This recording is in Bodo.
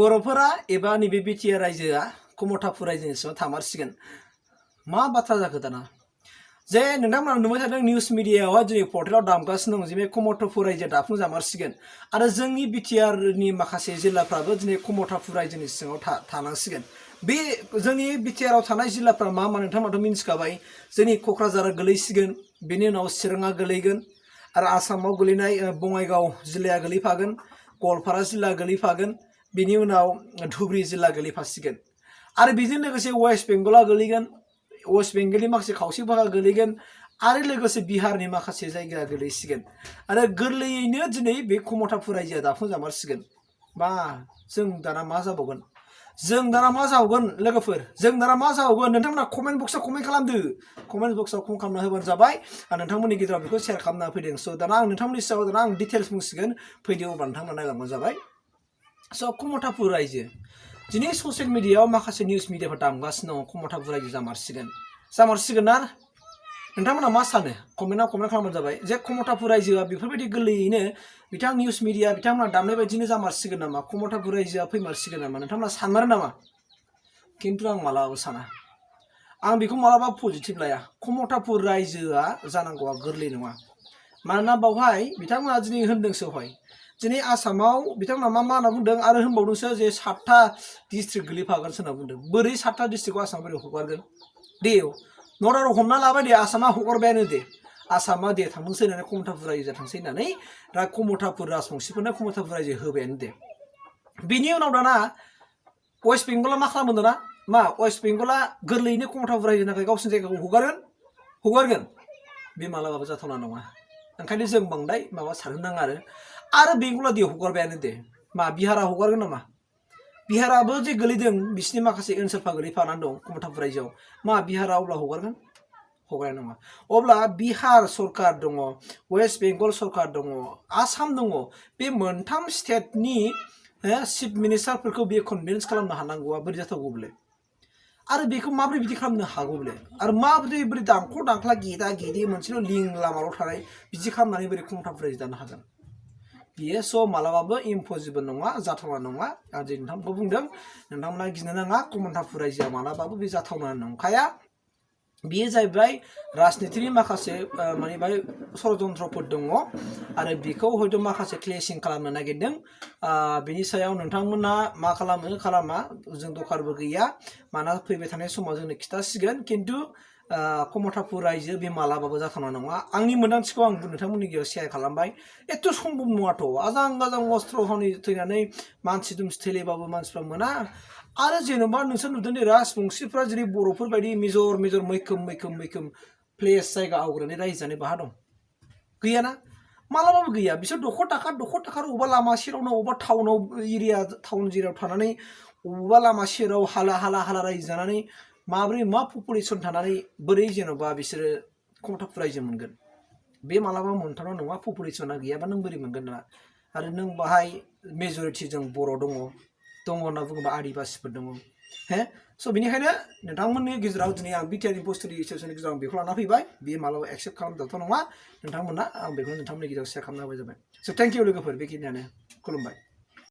बर'फोरा एबा नैबे BTR रायजोआ कमतापुर रायजोनि सिङाव थामारसिगोन मा बाथ्रा जाखो दाना जे नोंथांमोना नुबाय थादों निउस मिडियायावहाय दिनै पर्टेलाव दामगासिनो दं जे बे कमतापुर रायजोआ दाफुंजामारसिगोन आरो जोंनि BTR नि माखासे जिल्लाफ्राबो दिनै कमतापुर रायजोनि सिङाव थानांसिगोन बे जोंनि BTR आव थानाय जिल्लाफ्रा मा नोंथांमोनाथ' मिन्थिखाबाय जोंनि क'क्राझारा गोलैसिगोन बेनि उनाव चिराङा गोलैगोन आरो आसामाव गोलैनाय बङाइगाव जिल्लाया गोलैफागोन गवालपारा जिल्ला गोलैफागोन बेनि उनाव धुबुरी जिल्ला गोलैफासिगोन आरो बेजों लोगोसे वेस्ट बेंगला गोलैगोन वेस्ट बेंगलनि माखासे खावसे बाहागो गोलैगोन आरो लोगोसे बिहारनि माखासे जायगा गोलैसिगोन आरो गोरलैयैनो दिनै बे कमतापुर रायजोआ दाफुंजामारसिगोन बा जों दाना मा जाबावगोन लोगोफोर जों दाना मा जाबावगोन नोंथांमोना कमेन्ट बक्सआव कमेन्ट खालामदो कमेन्ट बक्सआव कमेन्ट खालामना होबानो जाबाय आरो नोंथांमोननि गेजेराव बेखौ शेयार खालामना फैदों स' दाना आं नोंथांमोननि सायाव दाना आं डिटेल्स बुंसिगोन फैदो अब्ला नोंथांमोना नायलांबानो जाबाय स' कमतापुर रायजो दिनै ससियेल मिडियायाव माखासे निउस मिडियाफोर दामगासिनो दं कमतापुर रायजो जामारसिगोन ना नोंथांमोना मा सानो कमेन्टआव कमेन्ट खालामबानो जाबाय जे कमतापुर रायजोआ बेफोरबायदि गोरलैयैनो बिथां निउस मिडिया बिथांमोना दामनाय बायदिनो जामारसिगोन नामा कमतापुर रायजोआ फैमारसिगोन नामा नोंथांमोना सानमारो नामा खिन्थु आं मालाबाबो साना आं बेखौ मालाबा पजिटिभ लाया कमतापुर रायजोआ जानांगौआ गोरलै नङा मानोना बावहाय बिथांमोना दिनै होनदोंसो हय दिनै आसामाव बिथांमोना मा होनना बुंदों आरो होनबावदोंसो जे 7टा डिस्ट्रिक्ट गोलैफागोन होनना बुंदों बोरै 7टा डिस्ट्रिक्टखौ आसामा बोरै हगारगोन दे नर्दाराव हमना लाबाय दे आसामा हगारबायानो दे आसामा दे थांथोंसै होननानै कमतापुर रायजो थांसै होननानै दा कमतापुर राजबंसिफोरनो कमतापुर रायजो होबायानो दे बिनि उनाव दाना वेस्ट बेंगला मा खालामदों दाना मा वेस्ट बेंगला गोरलैयैनो कमतापुर रायजोनि थाखाय गावसिनि जायगाखौ हगारगोन बे मालाबाबो जाथावना नङा ओंखायनो जों बांद्राय माबा साननो नाङा आरो बेंगला दे हगारबायानो दे मा बिहारा हगारगोन नामा बिहाराबो जे गोलैदों बिसिनि माखासे ओनसोलफ्रा गोलैफानानै दं कमतापुर रायजोआव मा बिहारा अब्ला हगारनाय नङा अब्ला बिहार सरकार दङ वेस्ट बेंगल सरकार दङ आसाम दङ बे मोनथाम स्टेटनि चिफ मिनिस्टारफोरखौ बे कनभिन्स खालामनो हानांगौआ बोरै जाथावगौब्ले आरो बेखौ माबोरै बिदि खालामनो हागौब्ले आरो माबोरै दांख' दांख्ला गेदा गेदि मोनसेल' लिं लामाल' थानाय बिदि खालामनानै बोरै कमतापुर रायजो दानो हागोन बियो स' मालाबाबो इम्पसिबल नङा जाथावना नङा आं जे नोंथांखौ बुंदों नोंथांमोना गिनो नाङा कमतापुर रायजोआ मालाबाबो बे जाथावना नंखाया बियो जाहैबाय राजनितिनि माखासे माने बाय षड़यन्त्रफोर दङ आरो बेखौ हयथ' माखासे क्लेसिं खालामनो नागिरदों बेनि सायाव नोंथांमोना मा खालामा जों दरखारबो गैया माना फैबाय थानाय समाव जोंनो खिथासिगोन खिन्थु कमतापुर रायजो बे मालाबाबो जाथावना नङा आंनि मोनदांथिखौ आं नोंथांमोननि गेजेराव शेयार खालामबाय एथ' सम्भब नङाथ' आजां गाजां अस्त्र थैनानै मानसि दुमसि थैलायबाबो मानसिफ्रा मोना आरो जेन'बा नोंसोर नुदों दे राजबंसिफ्रा जेरै बर'फोर बायदि मेजर मैखोम प्लेस जायगा आवग्रिनानै रायजो जानाय बाहा दं गैयाना मालाबाबो गैया बिसोर दखर दाखार अबेबा लामा सेरावनो अबेबा टाउन एरियायाव थानानै अबेबा लामा सेराव हाला रायजो जानानै माबोरै मा पपुलेसन थानानै बोरै जेन'बा बिसोरो कमतापुर रायजो मोनगोन बे मालाबा मोनथावना नङा पपुलेसना गैयाबा नों बोरै मोनगोन ना आरो नों बाहाय मेजरिटि जों बर' दङ होनना बुङोबा आदिबासिफोर दङ स' बेनिखायनो नोंथांमोननि गेजेराव दिनै आं BTR नि पस्टनि सेसननि गेजेराव आं बेखौ लाना फैबाय बेयो मालाबा एक्सेप्ट खालामजाथाव नङा नोंथांमोना आं बेखौनो नोंथांमोननि गेजेराव शेयार खालामना होबाय जाबाय स' थेंक इउ लोगोफोर बेखिनियानो खुलुमबाय